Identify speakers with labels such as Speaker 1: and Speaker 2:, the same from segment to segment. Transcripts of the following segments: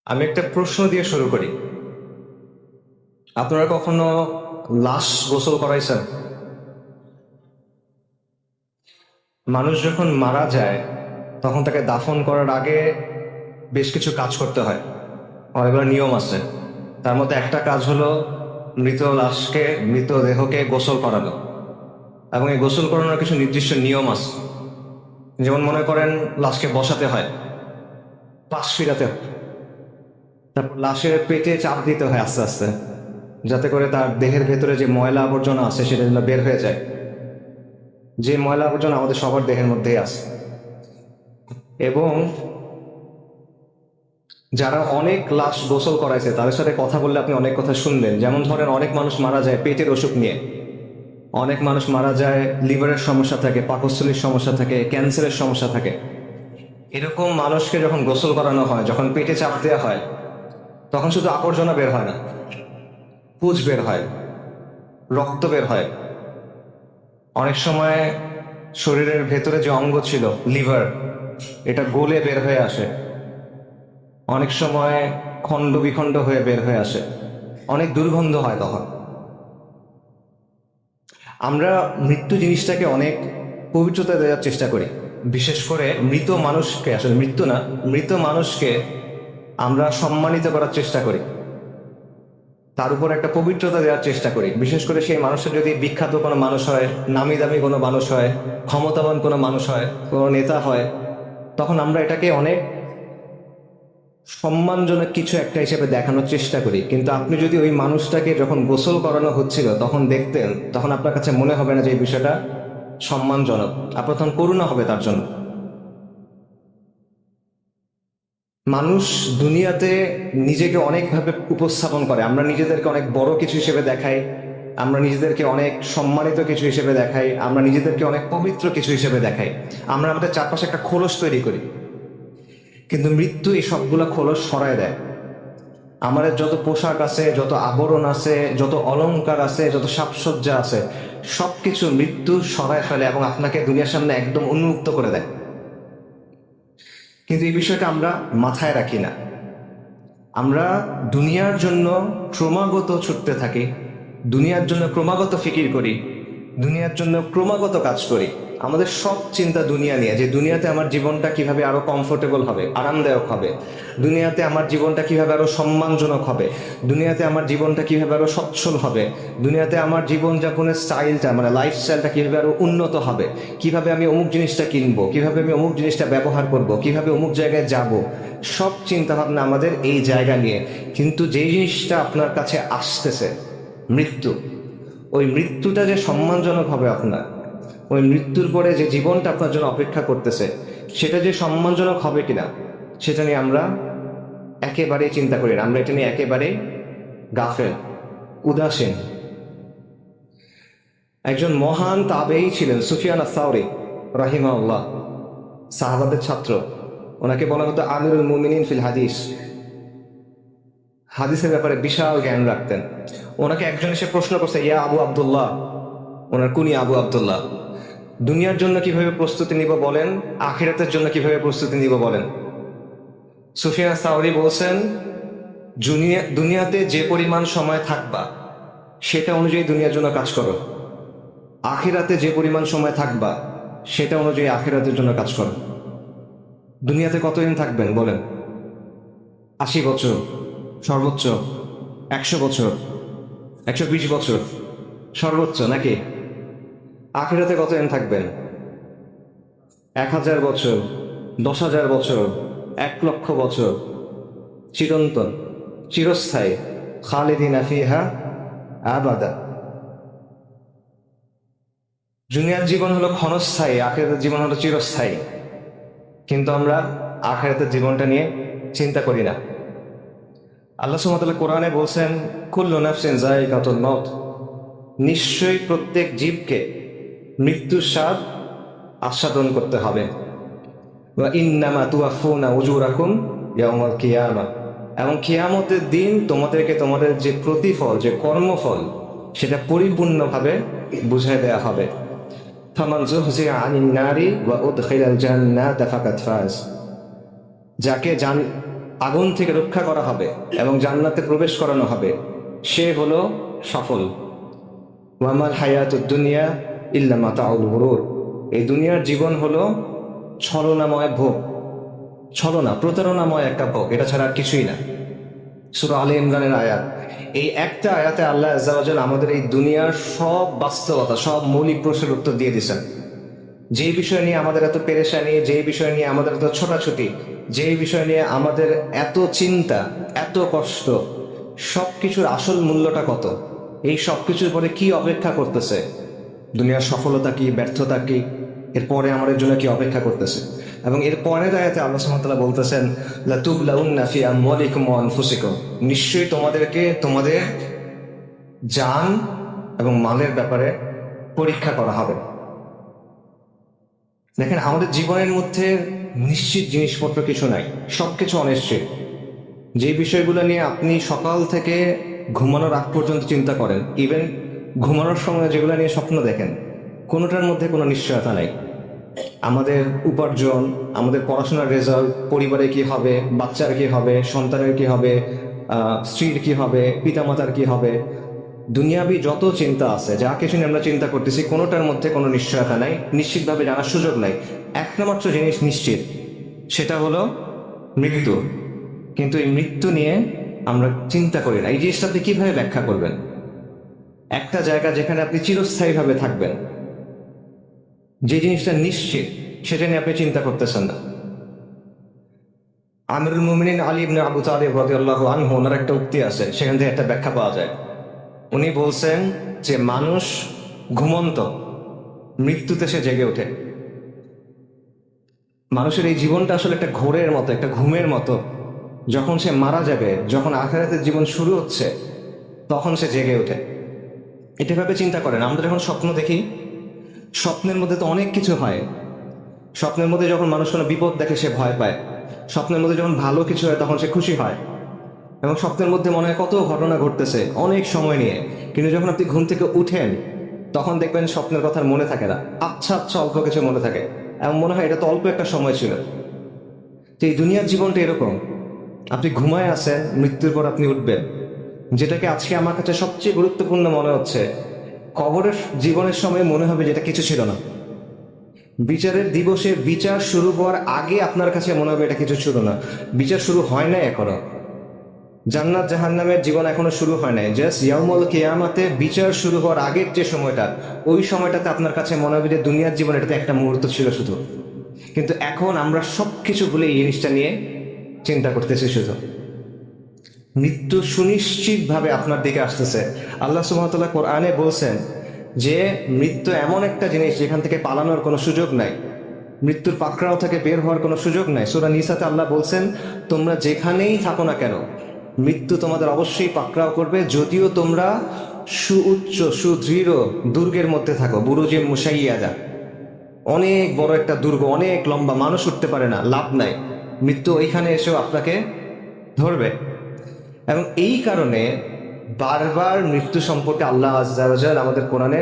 Speaker 1: আমি একটা প্রশ্ন দিয়ে শুরু করি। আপনারা কখনো লাশ গোসল করাইছেন? মানুষ যখন মারা যায় তখন তাকে দাফন করার আগে বেশ কিছু কাজ করতে হয়, অনেকগুলো নিয়ম আছে। তার মধ্যে একটা কাজ হলো মৃতদেহকে গোসল করানো। এবং এই গোসল করানোর কিছু নির্দিষ্ট নিয়ম আছে। যেমন মনে করেন, লাশকে বসাতে হয়, পাশ ফিরাতে হয়, তারপর লাশের পেটে চাপ দিতে হয় আস্তে আস্তে, যাতে করে তার দেহের ভেতরে যে ময়লা আবর্জনা আছে সেটা যেন বের হয়ে যায়। যে ময়লা আবর্জনা আমাদের সবার দেহের মধ্যেই আছে। এবং যারা অনেক লাশ গোসল করাইছে তাদের সাথে কথা বললে আপনি অনেক কথা শুনবেন। যেমন ধরেন, অনেক মানুষ মারা যায় পেটের অসুখ নিয়ে, অনেক মানুষ মারা যায় লিভারের সমস্যা থাকে, পাকস্থলীর সমস্যা থাকে, ক্যান্সারের সমস্যা থাকে। এরকম মানুষকে যখন গোসল করানো হয়, যখন পেটে চাপ দেওয়া হয়, তখন শুধু আবর্জনা বের হয় না, পুজ বের হয়, রক্ত বের হয়। অনেক সময় শরীরের ভেতরে যে অঙ্গ ছিল লিভার, এটা গলে বের হয়ে আসে। অনেক সময় খণ্ড বিখণ্ড হয়ে বের হয়ে আসে, অনেক দুর্গন্ধ হয় তখন। আমরা মৃত্যু জিনিসটাকে অনেক পবিত্রতা দেওয়ার চেষ্টা করি। বিশেষ করে মৃত মানুষকে, আসলে মৃত্যু না, মৃত মানুষকে আমরা সম্মানিত করার চেষ্টা করি, তার উপর একটা পবিত্রতা দেওয়ার চেষ্টা করি। বিশেষ করে সেই মানুষটা যদি বিখ্যাত কোনো মানুষ হয়, নামি দামি কোনো মানুষ হয়, ক্ষমতাবান কোনো মানুষ হয়, কোনো নেতা হয়, তখন আমরা এটাকে অনেক সম্মানজনক কিছু একটা হিসেবে দেখানোর চেষ্টা করি। কিন্তু আপনি যদি ওই মানুষটাকে যখন গোসল করানো হচ্ছিল তখন দেখতেন, তখন আপনার কাছে মনে হবে না যে এই বিষয়টা সম্মানজনক। আপনার তখন করুণা হবে তার জন্য। মানুষ দুনিয়াতে নিজেকে অনেকভাবে উপস্থাপন করে। আমরা নিজেদেরকে অনেক বড় কিছু হিসেবে দেখাই, আমরা নিজেদেরকে অনেক সম্মানিত কিছু হিসেবে দেখাই, আমরা নিজেদেরকে অনেক পবিত্র কিছু হিসেবে দেখাই। আমরা আমাদের চারপাশে একটা খোলস তৈরি করি, কিন্তু মৃত্যু এই সবগুলো খোলস সরায় দেয়। আমাদের যত পোশাক আছে, যত আবরণ আছে, যত অলংকার আছে, যত সাজসজ্জা আছে, সবকিছু মৃত্যু সরায় ফেলে এবং আপনাকে দুনিয়ার সামনে একদম উন্মুক্ত করে দেয়। কিন্তু এই বিষয়টা আমরা মাথায় রাখি না। আমরা দুনিয়ার জন্য ক্রমাগত ছুটতে থাকি, দুনিয়ার জন্য ক্রমাগত ফিকির করি, দুনিয়ার জন্য ক্রমাগত কাজ করি। আমাদের সব চিন্তা দুনিয়া নিয়ে, যে দুনিয়াতে আমার জীবনটা কিভাবে আরো কমফোর্টেবল হবে, আরামদায়ক হবে, দুনিয়াতে আমার জীবনটা কিভাবে আরো সম্মানজনক হবে, দুনিয়াতে আমার জীবনটা কিভাবে আরো সচ্ছল হবে, দুনিয়াতে আমার জীবনযাপনের স্টাইলটা, মানে লাইফস্টাইলটা কিভাবে আরো উন্নত হবে, কিভাবে আমি অমুক জিনিসটা কিনবো, কিভাবে আমি অমুক জিনিসটা ব্যবহার করব, কিভাবে অমুক জায়গায় যাব। সব চিন্তা ভাবনা আমাদের এই জায়গা নিয়ে। কিন্তু যেই জিনিসটা আপনার কাছে আসতেছে, মৃত্যু, ওই মৃত্যুটা যে সম্মানজনক হবে আপনার, ওই মৃত্যুর পরে যে জীবনটা আপনার জন্য অপেক্ষা করতেছে, সেটা যে সম্মানজনক হবে কিনা, সেটা নিয়ে আমরা একেবারেই চিন্তা করি না। আমরা এটা নিয়ে একেবারেই গাফেল, উদাসীন। একজন মহান তাবেঈ ছিলেন সুফিয়ান আস-সাওরী রাহিমাহুল্লাহ, সাহাবাদের ছাত্র। ওনাকে বলা হতো আমিরুল মুমিনিন ফিল হাদিস। হাদিসের ব্যাপারে বিশাল জ্ঞান রাখতেন। ওনাকে একজন এসে প্রশ্ন করছে, ইয়া আবু আব্দুল্লাহ, ওনার কুনি আবু আব্দুল্লাহ, দুনিয়ার জন্য কিভাবে প্রস্তুতি নিব বলেন, আখিরাতের জন্য কিভাবে প্রস্তুতি নিব বলেন। সুফিয়ান সাউরি বলছেন, দুনিয়াতে যে পরিমাণ সময় থাকবা সেটা অনুযায়ী দুনিয়ার জন্য কাজ করো, আখিরাতে যে পরিমাণ সময় থাকবা সেটা অনুযায়ী আখিরাতের জন্য কাজ করো। দুনিয়াতে কতদিন থাকবেন বলেন? 80 বছর সর্বোচ্চ, 100 বছর, 120 বছর সর্বোচ্চ, নাকি? আখিরাতে কতদিন থাকবেন? 1000 বছর, 10,000 বছর, 1,00,000 বছর, চিরন্তন, চিরস্থায়ী, খালিদিনা ফিহা আবাদা। দুনিয়ার জীবন হলো ক্ষণস্থায়ী, আখিরাতের জীবন হলো চিরস্থায়ী। কিন্তু আমরা আখিরাতের জীবনটা নিয়ে চিন্তা করি না। আল্লাহ সুবহানাহু ওয়া তাআলা কোরআনে বলছেন, কুল্লু নাফসিন যায়িকাতুল মাউত, নিশ্চয়ই প্রত্যেক জীবকে মৃত্যুর স্বাদ আস্বাদন করতে হবে। ওয়া ইন্নামা তুওয়াফফুনা উজুরাকুম ইয়াউমাল কিয়ামাহ, এবং কিয়ামতের দিন তোমাদেরকে তোমাদের যে প্রতিফল, যে কর্মফল, সেটা পরিপূর্ণভাবে বুঝিয়ে দেয়া হবে। ফামান যুহজিয়া আনিন নারি ওয়া উদখিলাল জান্নাতা ফাকাদ ফাজ, যাকে আগুন থেকে রক্ষা করা হবে এবং জান্নাতে প্রবেশ করানো হবে, সে হলো সফল। ওয়ামাল হায়াতুদ দুনিয়া ইল্লা মাতাউল গুরুর, এই দুনিয়ার জীবন হলো ছলনাময় ভোগ, ছলনা, প্রতারণাময় একটা ভোগ, এটা ছাড়া আর কিছুই না। সূরা আলে ইমরানের আয়াত, এই একটা আয়াতে আল্লাহ আযজা ওয়া জাল আমাদের এই দুনিয়ার সব বাস্তবতা, সব মৌলিক প্রশ্নের উত্তর দিয়ে দিয়েছেন। যেই বিষয় নিয়ে আমাদের এত পেরেশানি, যেই বিষয় নিয়ে আমাদের এত ছোটাছুটি, যেই বিষয় নিয়ে আমাদের এত চিন্তা, এত কষ্ট, সব কিছুর আসল মূল্যটা কত, এই সব কিছুর পরে কি অপেক্ষা করতেছে, দুনিয়ার সফলতা কি, ব্যর্থতা কি, এরপরে আমাদের জন্য কি অপেক্ষা করতেছে। এবং এর পরের আয়াতে আল্লাহ সুবহানাহু ওয়া তাআলা বলতেছেন, লাতুবলাউন্না ফি আমওয়ালিকুম ওয়া আনফুসিকুম, নিশ্চয়ই তোমাদেরকে তোমাদের জান এবং মালের ব্যাপারে পরীক্ষা করা হবে। দেখেন, আমাদের জীবনের মধ্যে নিশ্চিত জিনিসপত্র কিছু নাই, সবকিছু অনিশ্চিত। যে বিষয়গুলো নিয়ে আপনি সকাল থেকে ঘুমানোর আগ পর্যন্ত চিন্তা করেন, ইভেন ঘুমানোর সময় যেগুলো নিয়ে স্বপ্ন দেখেন, কোনোটার মধ্যে কোনো নিশ্চয়তা নাই। আমাদের উপার্জন, আমাদের পড়াশোনার রেজাল্ট, পরিবারে কি হবে, বাচ্চার কি হবে, সন্তানের কি হবে, স্ত্রীর কি হবে, পিতামাতার কি হবে, দুনিয়াবি যত চিন্তা আছে, যা কিছু নিয়ে আমরা চিন্তা করতেছি, কোনোটার মধ্যে কোনো নিশ্চয়তা নাই, নিশ্চিতভাবে জানার সুযোগ নাই। একটা মাত্র জিনিস নিশ্চিত, সেটা হলো মৃত্যু। কিন্তু এই মৃত্যু নিয়ে আমরা চিন্তা করি না। এই জিনিসটা আপনি কিভাবে ব্যাখ্যা করবেন? একটা জায়গা যেখানে আপনি চিরস্থায়ীভাবে থাকবেন, যে জিনিসটা নিশ্চিত, সেটা নিয়ে আপনি চিন্তা করতেছেন না। আমিরুল মুমিনিন আলী ইবনে আবু তালিব রাদিয়াল্লাহু আনহু, ওনার একটা উক্তি আছে, সেখান থেকে একটা ব্যাখ্যা পাওয়া যায়। উনি বলছেন যে মানুষ ঘুমন্ত, মৃত্যুতে সে জেগে ওঠে। মানুষের এই জীবনটা আসলে একটা ঘোরের মতো, একটা ঘুমের মতো। যখন সে মারা যাবে, যখন আখিরাতের জীবন শুরু হচ্ছে, তখন সে জেগে ওঠে। এটা ভাবে চিন্তা করেন, আমরা যখন স্বপ্ন দেখি, স্বপ্নের মধ্যে তো অনেক কিছু হয়। স্বপ্নের মধ্যে যখন মানুষ কোনো বিপদ দেখে সে ভয় পায়, স্বপ্নের মধ্যে যখন ভালো কিছু হয় তখন সে খুশি হয়, এবং স্বপ্নের মধ্যে মনে হয় কত ঘটনা ঘটতেছে অনেক সময় নিয়ে। কিন্তু যখন আপনি ঘুম থেকে উঠেন, তখন দেখবেন স্বপ্নের কথা আর মনে থাকে না, আচ্ছা আচ্ছা অল্প কিছু মনে থাকে, এবং মনে হয় এটা তো অল্প একটা সময় ছিল। তো এই দুনিয়ার জীবনটা এরকম, আপনি ঘুমায় আছেন, মৃত্যুর পর আপনি উঠবেন। যেটাকে আজকে আমার কাছে সবচেয়ে গুরুত্বপূর্ণ মনে হচ্ছে, কবরের জীবনের সময় মনে হবে যেটা কিছু ছিল না। বিচারের দিবসে বিচার শুরু হওয়ার আগে আপনার কাছে মনে হবে এটা কিছু ছিল না। বিচার শুরু হয় না এখনো, জান্নাত জাহান্নামের জীবন এখনো শুরু হয় নাই। জাস্ট ইয়াউমুল কিয়ামাতে বিচার শুরু হওয়ার আগের যে সময়টা, ওই সময়টাতে আপনার কাছে মনে হবে যে দুনিয়ার জীবন এটাতে একটা মুহূর্ত ছিল শুধু। কিন্তু এখন আমরা সবকিছু ভুলে এই জিনিসটা নিয়ে চিন্তা করতেছি শুধু। মৃত্যু সুনিশ্চিতভাবে আপনার দিকে আসতেছে। আল্লাহ সুবহানাহু ওয়া তাআলা কোরআনে বলছেন যে মৃত্যু এমন একটা জিনিস যেখান থেকে পালানোর কোনো সুযোগ নাই, মৃত্যুর পাকড়াও থেকে বের হওয়ার কোনো সুযোগ নাই। সূরা নিসাতে আল্লাহ বলছেন, তোমরা যেখানেই থাকো না কেন, মৃত্যু তোমাদের অবশ্যই পাকড়াও করবে, যদিও তোমরা সুউচ্চ সুদৃঢ় দুর্গের মধ্যে থাকো। বুরুজে মুশাইয়াদা, অনেক বড় একটা দুর্গ, অনেক লম্বা, মানুষ উঠতে পারে না, লাভ নাই, মৃত্যু ওইখানে এসেও আপনাকে ধরবে। এবং এই কারণে বারবার মৃত্যু সম্পর্কে আল্লাহ আযজা ওয়া জাল আমাদের কোরআনে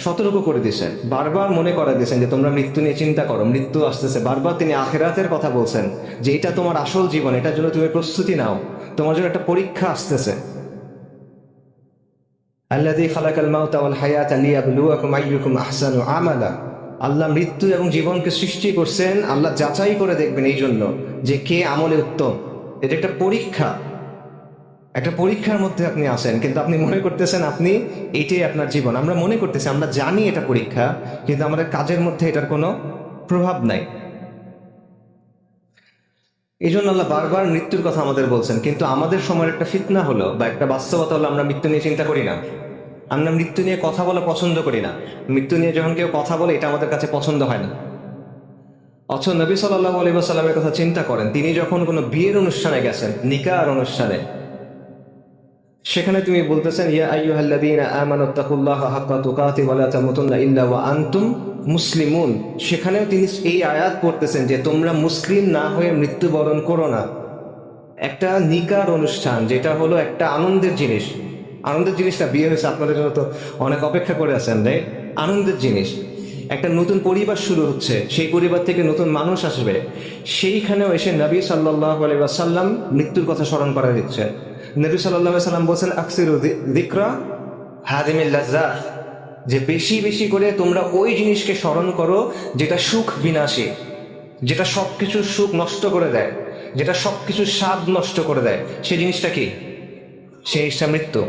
Speaker 1: সতর্ক করে দিয়েছেন, বারবার মনে করা দিয়েছেন যে তোমরা মৃত্যু নিয়ে চিন্তা করো, মৃত্যু আসতেছে। বারবার তিনি আখিরাতের কথা বলছেন যে এটা তোমার আসল জীবন, এটার জন্য তুমি প্রস্তুতি নাও, তোমার জন্য একটা পরীক্ষা আসতেছে। আল্লাযী খালাকাল মাউতা ওয়াল হায়াতা লিয়াবলুয়াকুম আইয়ুকুম আহসানু আমালা। আল্লাহ মৃত্যু এবং জীবনকে সৃষ্টি করছেন, আল্লাহ যাচাই করে দেখবেন এই জন্য যে কে আমলে উত্তম। এটা একটা পরীক্ষা, একটা পরীক্ষার মধ্যে আপনি আসেন, কিন্তু আপনি মনে করতেছেন আপনি এইটাই আপনার জীবন। আমরা মনে করতেছি, আমরা জানি এটা পরীক্ষা, কিন্তু আমাদের কাজের মধ্যে এটার কোনো প্রভাব নাই। এই জন্য আল্লাহ বারবার মৃত্যুর কথা আমাদের বলছেন। কিন্তু আমাদের সময়ের একটা ফিতনা হলো, বা একটা বাস্তবতা হলো, আমরা মৃত্যু নিয়ে চিন্তা করি না, আমরা মৃত্যু নিয়ে কথা বলা পছন্দ করি না। মৃত্যু নিয়ে যখন কেউ কথা বলে, এটা আমাদের কাছে পছন্দ হয় না। অথচ নবী সাল্লাল্লাহু আলাইহি ওয়াসাল্লামের কথা চিন্তা করেন, তিনি যখন কোনো বিয়ের অনুষ্ঠানে গেছেন, নিকার অনুষ্ঠানে, সেখানে তুমি বলতেছেন, ইয়া আইয়ুহাল্লাযীনা আমানুত্তাকুল্লাহা হাক্কা তুকাতিহি ওয়া লা তামুতুন্না ইল্লা ওয়া আনতুম মুসলিমুন। সেখানেও তিনি এই আয়াত পড়তেছেন যে তোমরা মুসলিম না হয়ে মৃত্যুবরণ করো না। একটা নিকার অনুষ্ঠান, যেটা হলো একটা আনন্দের জিনিস, আনন্দের জিনিসটা বিয়ে হয়েছে, আপনাদের জন্য তো অনেক অপেক্ষা করে আছেন রে, আনন্দের জিনিস। একটা নতুন পরিবার শুরু হচ্ছে, সেই পরিবার থেকে নতুন মানুষ আসবে, সেইখানেও এসে নবী সাল্লাল্লাহু আলাইহি ওয়াসাল্লাম মৃত্যুর কথা স্মরণ করা দিচ্ছেন। নবী সাল্লাল্লাহু আলাইহি ওয়াসাল্লাম বলছেন আকসিরু যিকরা হাদিমিল লাজ্জাত, যে বেশি বেশি করে তোমরা ওই জিনিসকে স্মরণ করো যেটা সুখ বিনাশী, যেটা সবকিছুর সুখ নষ্ট করে দেয়, যেটা সবকিছুর স্বাদ নষ্ট করে দেয়। সেই জিনিসটা কি? সেই জিনিসটা মৃত্যু।